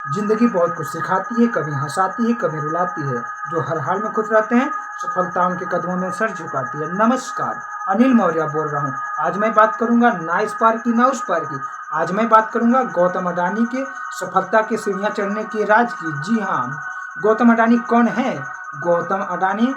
जिंदगी बहुत कुछ सिखाती है, कभी हंसाती है, कभी रुलाती है। जो हर हाल में खुश रहते हैं, सफलता उनके कदमों में सर झुकाती है। नमस्कार, अनिल मौर्य बोल रहा हूँ। आज मैं बात करूंगा ना इस पार की ना उस पार की। आज मैं बात करूंगा गौतम अडानी के सफलता की सीढ़ियां चढ़ने के राज की। जी हाँ, गौतम अडानी कौन है? गौतम अडानी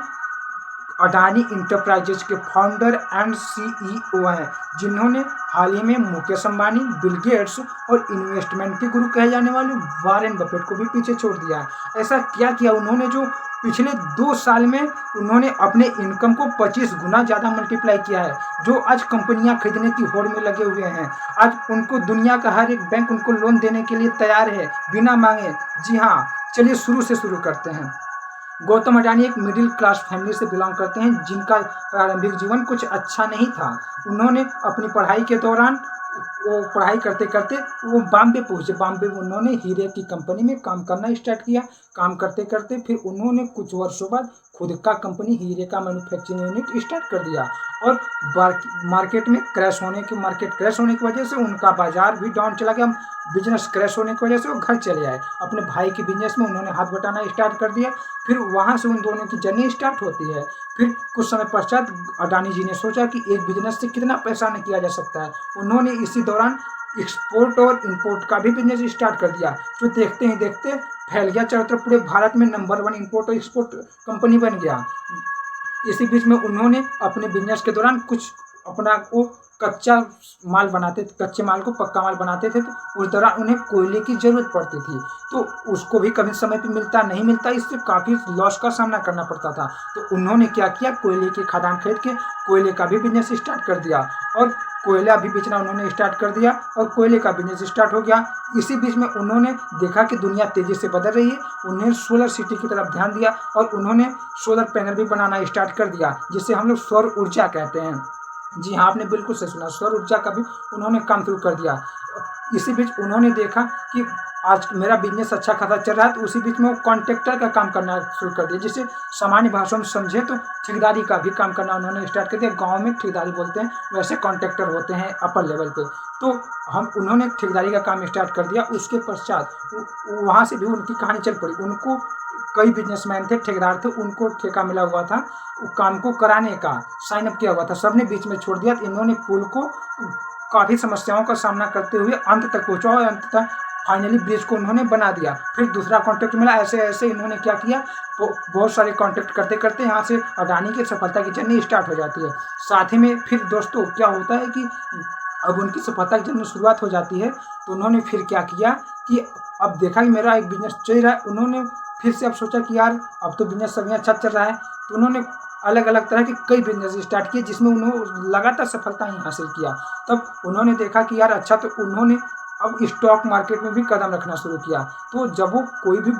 अडानी इंटरप्राइजेज के फाउंडर एंड सीईओ हैं, जिन्होंने हाल ही में मुकेश अंबानी, बिल गेट्स और इन्वेस्टमेंट के गुरु कहे जाने वाले वॉरेन बफेट को भी पीछे छोड़ दिया है। ऐसा क्या किया उन्होंने जो पिछले 2 साल में उन्होंने अपने इनकम को 25 गुना ज़्यादा मल्टीप्लाई किया है, जो आज कंपनियां खरीदने की होड़ में लगे हुए हैं। आज उनको दुनिया का हर एक बैंक उनको लोन देने के लिए तैयार है, बिना मांगे। जी हाँ, चलिए शुरू से शुरू करते हैं। गौतम अडानी एक मिडिल क्लास फैमिली से बिलोंग करते हैं, जिनका प्रारंभिक जीवन कुछ अच्छा नहीं था। उन्होंने अपनी पढ़ाई के दौरान वो पढ़ाई करते करते वो बॉम्बे पहुंचे। बॉम्बे में उन्होंने हीरे की कंपनी में काम करना स्टार्ट किया। काम करते करते फिर उन्होंने कुछ वर्षों बाद खुद का कंपनी हीरे का मैन्युफैक्चरिंग यूनिट स्टार्ट कर दिया। और मार्केट क्रैश होने की वजह से उनका बाजार भी डाउन चला गया। बिजनेस क्रैश होने की वजह से वो घर चले आए। अपने भाई के बिजनेस में उन्होंने हाथ बटाना स्टार्ट कर दिया। फिर वहाँ से उन दोनों की जर्नी स्टार्ट होती है। फिर कुछ समय पश्चात अडानी जी ने सोचा कि एक बिजनेस से कितना पैसा न किया जा सकता है। उन्होंने इसी दौरान एक्सपोर्ट और इंपोर्ट का भी बिजनेस स्टार्ट कर दिया, जो देखते ही देखते फैल गया चारों तरफ। पूरे भारत में नंबर 1 इंपोर्ट और एक्सपोर्ट कंपनी बन गया। इसी बीच में उन्होंने अपने बिजनेस के दौरान कुछ अपना को कच्चा माल बनाते थे, कच्चे माल को पक्का माल बनाते थे। तो उस दौरान उन्हें कोयले की जरूरत पड़ती थी, तो उसको भी कभी समय पे मिलता नहीं मिलता, इससे काफ़ी लॉस का सामना करना पड़ता था। तो उन्होंने क्या किया, कोयले की खदान खरीद के कोयले का भी बिजनेस स्टार्ट कर दिया। और कोयला भी बेचना उन्होंने स्टार्ट कर दिया और कोयले का बिजनेस स्टार्ट हो गया। इसी बीच में उन्होंने देखा कि दुनिया तेजी से बदल रही है। उन्हें सोलर सिटी की तरफ ध्यान दिया और उन्होंने सोलर पैनल भी बनाना स्टार्ट कर दिया, जिसे हम लोग सौर ऊर्जा कहते हैं। जी हाँ, आपने बिल्कुल सही सुना, सौर ऊर्जा का भी उन्होंने काम शुरू कर दिया। इसी बीच उन्होंने देखा कि आज मेरा बिजनेस अच्छा खासा चल रहा है, तो उसी बीच में वो कॉन्ट्रैक्टर का काम करना शुरू कर दिया। जिसे सामान्य भाषा में समझे तो ठेकेदारी का भी काम करना उन्होंने स्टार्ट कर दिया। गांव में ठेकेदारी बोलते हैं, वैसे कॉन्ट्रैक्टर होते हैं अपर लेवल पे। तो उन्होंने ठेकेदारी का काम स्टार्ट कर दिया। उसके पश्चात वहाँ से भी उनकी कहानी चल पड़ी। उनको कई बिजनेसमैन थे, ठेकेदार थे, उनको ठेका मिला हुआ था काम को कराने का, साइन अप किया हुआ था। सबने बीच में छोड़ दिया। इन्होंने पुल को काफ़ी समस्याओं का सामना करते हुए अंत तक पहुंचा और अंत तक फाइनली ब्रिज को उन्होंने बना दिया। फिर दूसरा कॉन्ट्रैक्ट मिला। ऐसे ऐसे इन्होंने क्या किया, बहुत सारे कॉन्ट्रैक्ट करते करते यहाँ से अडानी की सफलता की जर्नी स्टार्ट हो जाती है। साथ ही में फिर दोस्तों क्या होता है कि अब उनकी सफलता की जर्नी शुरुआत हो जाती है, तो उन्होंने फिर क्या किया कि अब देखा कि मेरा एक बिजनेस चल रहा है। उन्होंने फिर से अब सोचा कि यार अब तो बिजनेस सभी अच्छा चल रहा है, तो उन्होंने अलग अलग तरह के कई बिजनेस स्टार्ट किए, जिसमें उन्होंने लगातार सफलता ही हासिल किया। तब उन्होंने देखा कि यार अच्छा, तो उन्होंने अब स्टॉक मार्केट में भी कदम रखना शुरू किया। तो जब वो कोई भी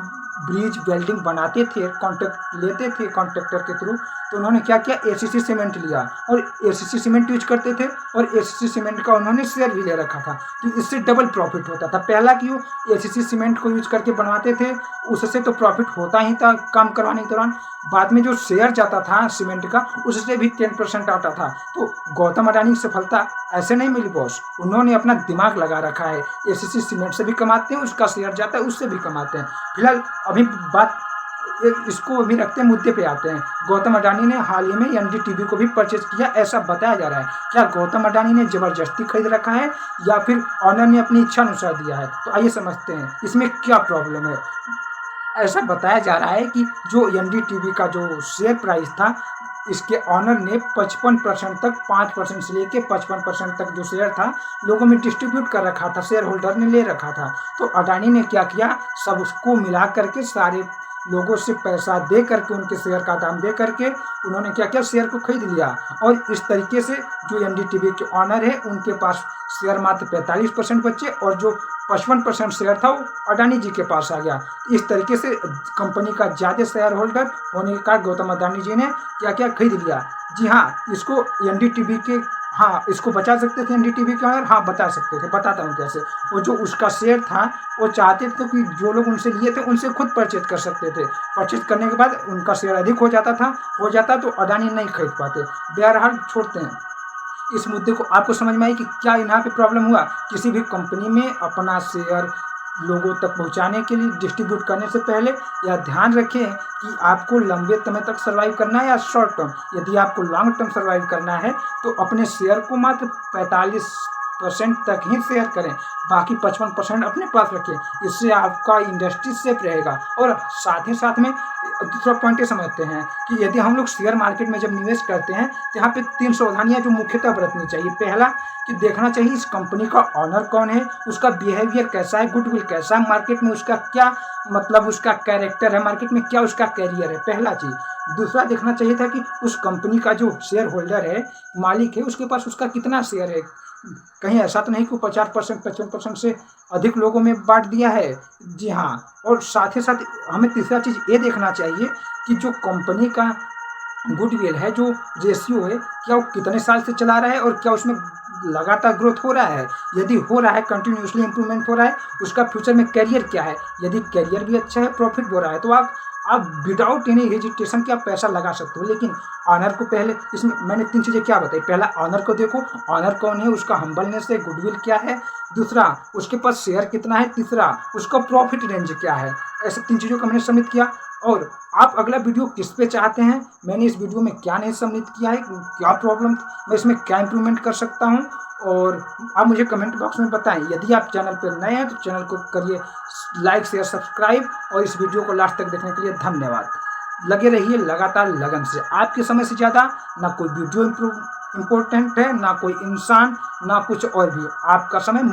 ब्रिज वेल्डिंग बनाते थे, कॉन्ट्रैक्ट लेते थे कॉन्ट्रैक्टर के थ्रू, तो उन्होंने क्या किया, एसीसी सीमेंट लिया और एसीसी सीमेंट यूज करते थे और एसीसी सीमेंट का उन्होंने शेयर भी ले रखा था। तो इससे डबल प्रॉफिट होता था। पहला कि वो एसीसी सीमेंट को यूज करके बनवाते थे, उससे तो प्रॉफिट होता ही था काम करवाने के दौरान। बाद में जो शेयर जाता था सीमेंट का, उससे भी 10% आता था। तो गौतम अडानी की सफलता ऐसे नहीं मिली बॉस, उन्होंने अपना दिमाग लगा रखा है। एसीसी सीमेंट से भी कमाते हैं, उसका शेयर जाता है, उससे भी कमाते हैं। फिलहाल अभी बात इसको अभी रखते हैं, मुद्दे पे आते हैं। गौतम अडानी ने हाल ही में एनडीटीवी को भी परचेज किया, ऐसा बताया जा रहा है। क्या गौतम अडानी ने जबरदस्ती खरीद रखा है या फिर ऑनर ने अपनी इच्छा अनुसार दिया है? तो आइए समझते हैं इसमें क्या प्रॉब्लम है। ऐसा बताया जा रहा है कि जो एनडीटीवी का जो शेयर प्राइस था, इसके ऑनर ने 55% तक, 5% से लेके 55% तक जो शेयर था लोगों में डिस्ट्रीब्यूट कर रखा था, शेयर होल्डर ने ले रखा था। तो अडानी ने क्या किया, सबको मिला करके सारे लोगों से पैसा दे करके, उनके शेयर का दाम दे करके उन्होंने क्या किया, शेयर को खरीद लिया। और इस तरीके से जो एनडीटीवी के ऑनर है, उनके पास शेयर मात्र 45% बचे और जो 55% शेयर था वो अडानी जी के पास आ गया। इस तरीके से कंपनी का ज़्यादा शेयर होल्डर होने के कारण गौतम अडानी जी ने क्या क्या खरीद लिया। जी हाँ, इसको एनडीटीवी के, हाँ इसको बचा सकते थे एनडीटीवी के ऑनर, हाँ बता सकते थे। बताता हूँ कैसे। वो जो उसका शेयर था, वो चाहते थे कि जो लोग उनसे लिए थे उनसे खुद परचेज कर सकते थे। परचेज करने के बाद उनका शेयर अधिक हो जाता तो अडानी नहीं खरीद पाते। बहरहाल छोड़ते हैं इस मुद्दे को। आपको समझ में आई कि क्या यहाँ पे प्रॉब्लम हुआ। किसी भी कंपनी में अपना शेयर लोगों तक पहुंचाने के लिए, डिस्ट्रीब्यूट करने से पहले यह ध्यान रखें कि आपको लंबे समय तक सर्वाइव करना है या शॉर्ट टर्म। यदि आपको लॉन्ग टर्म सर्वाइव करना है तो अपने शेयर को मात्र 45% तक ही शेयर करें, बाकी 55% अपने पास रखें। इससे आपका इंडस्ट्री सेफ रहेगा। और साथ ही साथ में दूसरा पॉइंट ये समझते हैं कि यदि हम लोग शेयर मार्केट में जब निवेश करते हैं तो यहाँ पे 3 सावधानियाँ जो मुख्यतः बरतनी चाहिए। पहला कि देखना चाहिए इस कंपनी का ऑनर कौन है, उसका बिहेवियर कैसा है, गुडविल कैसा है, मार्केट में उसका क्या मतलब उसका कैरेक्टर है, मार्केट में क्या उसका कैरियर है, पहला चीज़। दूसरा देखना चाहिए था कि उस कंपनी का जो शेयर होल्डर है, मालिक है, उसके पास उसका कितना शेयर है। कहीं ऐसा तो नहीं कि 50% 55% से अधिक लोगों में बांट दिया है। जी हाँ। और साथ ही साथ हमें तीसरा चीज़ ये देखना चाहिए कि जो कंपनी का गुडविल है, जो रेशियो है, क्या वो कितने साल से चला रहा है और क्या उसमें लगातार ग्रोथ हो रहा है। यदि हो रहा है, कंटिन्यूसली इंप्रूवमेंट हो रहा है, उसका फ्यूचर में करियर क्या है। यदि करियर भी अच्छा है, प्रॉफिट हो रहा है, तो आप विदाउट एनी हेजिटेशन के आप पैसा लगा सकते हो। लेकिन ऑनर को पहले, इसमें मैंने 3 चीज़ें क्या बताई। पहला ऑनर को देखो, ऑनर कौन है, उसका हम्बलनेस है, गुडविल क्या है। दूसरा उसके पास शेयर कितना है। तीसरा उसका प्रॉफिट रेंज क्या है। ऐसे 3 चीज़ों का मैंने सबमिट किया। और आप अगला वीडियो किस पे चाहते हैं, मैंने इस वीडियो में क्या नहीं सबमिट किया है, क्या प्रॉब्लम, मैं इसमें क्या इंप्रूवमेंट कर सकता हूँ, और आप मुझे कमेंट बॉक्स में बताएं। यदि आप चैनल पर नए हैं तो चैनल को करिए लाइक शेयर सब्सक्राइब, और इस वीडियो को लास्ट तक देखने के लिए धन्यवाद। लगे रहिए लगातार लगन से। आपके समय से ज़्यादा ना कोई वीडियो इम्पोर्टेंट है, ना कोई इंसान, ना कुछ और भी। आपका समय